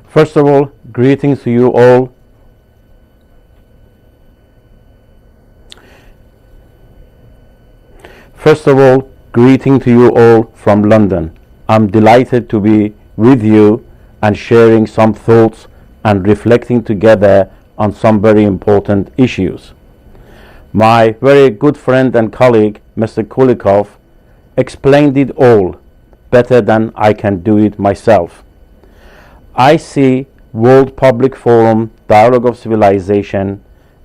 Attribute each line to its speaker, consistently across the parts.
Speaker 1: First of all, greetings to you all. First of all, greeting to you all from London. I'm delighted to be with you and sharing some thoughts and reflecting together on some very important issues. My very good friend and colleague, Mr. Kulikov, explained it all better than I can do it myself. I see World Public Forum Dialogue of Civilization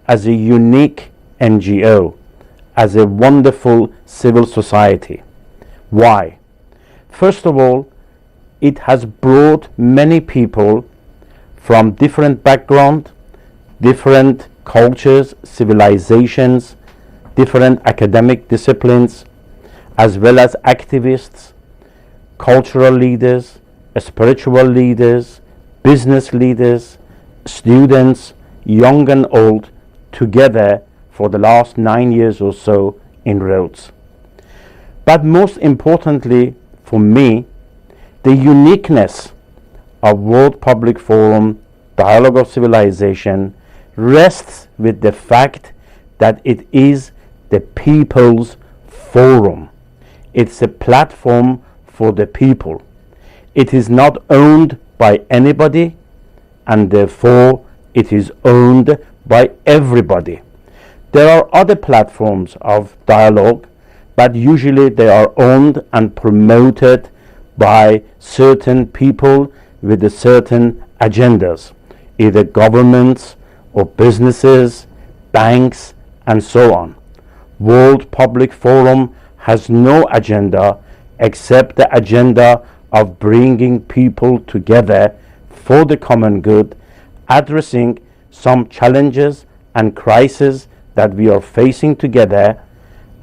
Speaker 1: as a unique NGO, as a wonderful civil society. Why? First of all, it has brought many people from different backgrounds, different cultures, civilizations, different academic disciplines, as well as activists, cultural leaders, spiritual leaders, business leaders, students, young and old, together for the last 9 years or so in Rhodes. But most importantly for me, the uniqueness of World Public Forum Dialogue of Civilization rests with the fact that it is the people's forum. It's a platform for the people. It is not owned by anybody, and therefore it is owned by everybody. There are other platforms of dialogue, but usually they are owned and promoted by certain people with certain agendas, either governments or businesses, banks, and so on. World Public Forum has no agenda except the agenda of bringing people together for the common good, addressing some challenges and crises that we are facing together,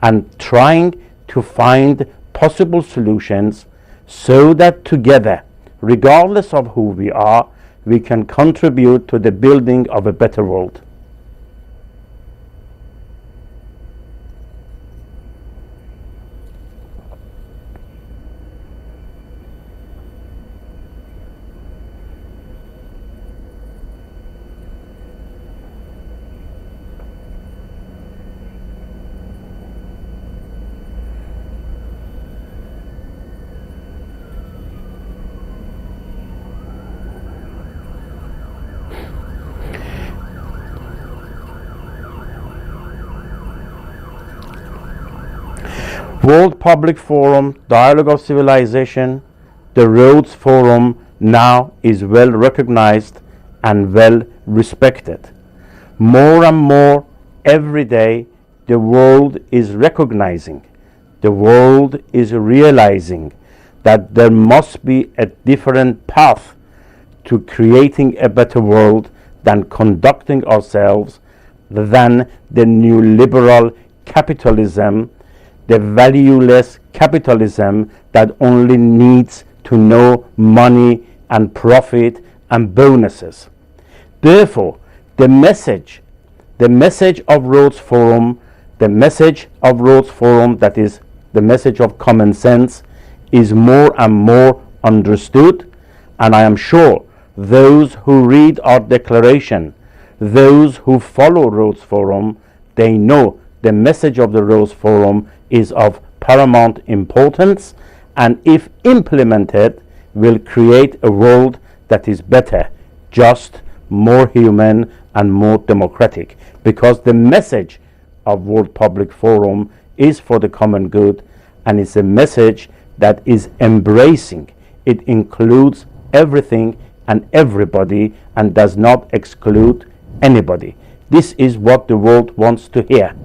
Speaker 1: and trying to find possible solutions so that together, regardless of who we are, we can contribute to the building of a better world. World Public Forum Dialogue of Civilization, the Rhodes Forum, now is well recognized and well respected. More and more every day the world is recognizing, the world is realizing that there must be a different path to creating a better world than conducting ourselves, than the new liberal capitalism, the valueless capitalism that only needs to know money and profit and bonuses. Therefore, the message of Rhodes Forum, that is the message of common sense, is more and more understood, and I am sure those who read our declaration, those who follow Rhodes Forum, they know the message of the Rhodes Forum is of paramount importance, and if implemented will create a world that is better, just, more human and more democratic, because the message of World Public Forum is for the common good, and it's a message that is embracing. It includes everything and everybody and does not exclude anybody. This is what the world wants to hear.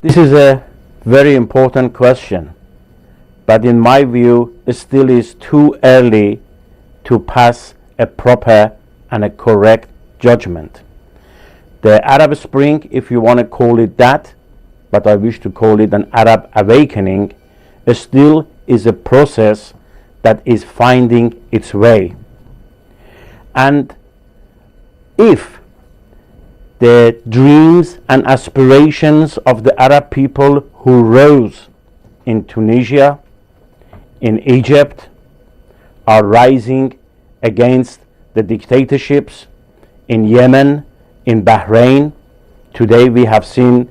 Speaker 1: This is a very important question, but in my view, it still is too early to pass a proper and a correct judgment. The Arab Spring, if you want to call it that, but I wish to call it an Arab awakening, still is a process that is finding its way. And if the dreams and aspirations of the Arab people who rose in Tunisia, in Egypt, are rising against the dictatorships in Yemen, in Bahrain. Today we have seen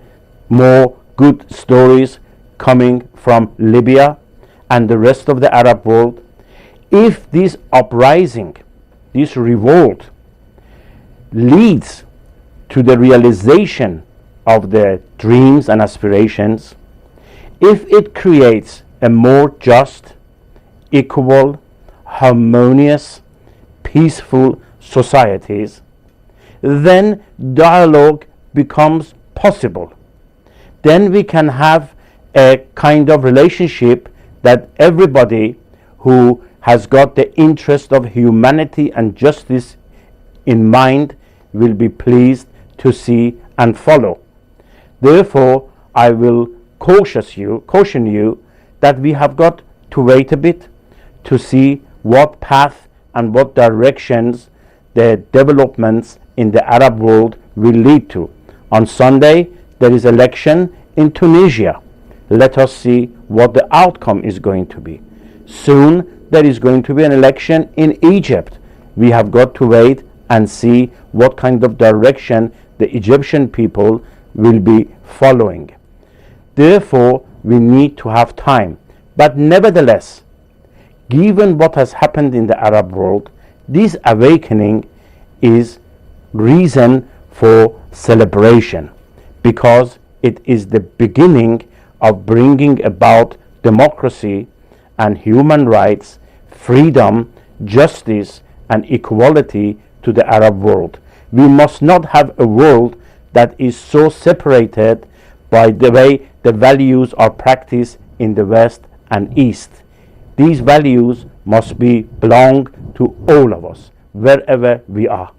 Speaker 1: more good stories coming from Libya and the rest of the Arab world. If this uprising, this revolt, leads to the realization of the dreams and aspirations, if it creates a more just, equal, harmonious, peaceful societies, then dialogue becomes possible. Then we can have a kind of relationship that everybody who has got the interest of humanity and justice in mind will be pleased to see and follow. Therefore, I will caution you that we have got to wait a bit to see what path and what directions the developments in the Arab world will lead to. On Sunday, there is election in Tunisia. Let us see what the outcome is going to be. Soon, there is going to be an election in Egypt. We have got to wait and see what kind of direction the Egyptian people will be following. Therefore, we need to have time. But nevertheless, given what has happened in the Arab world, this awakening is reason for celebration, because it is the beginning of bringing about democracy and human rights, freedom, justice, and equality to the Arab world. We must not have a world that is so separated by the way the values are practiced in the West and East. These values must belong to all of us, wherever we are.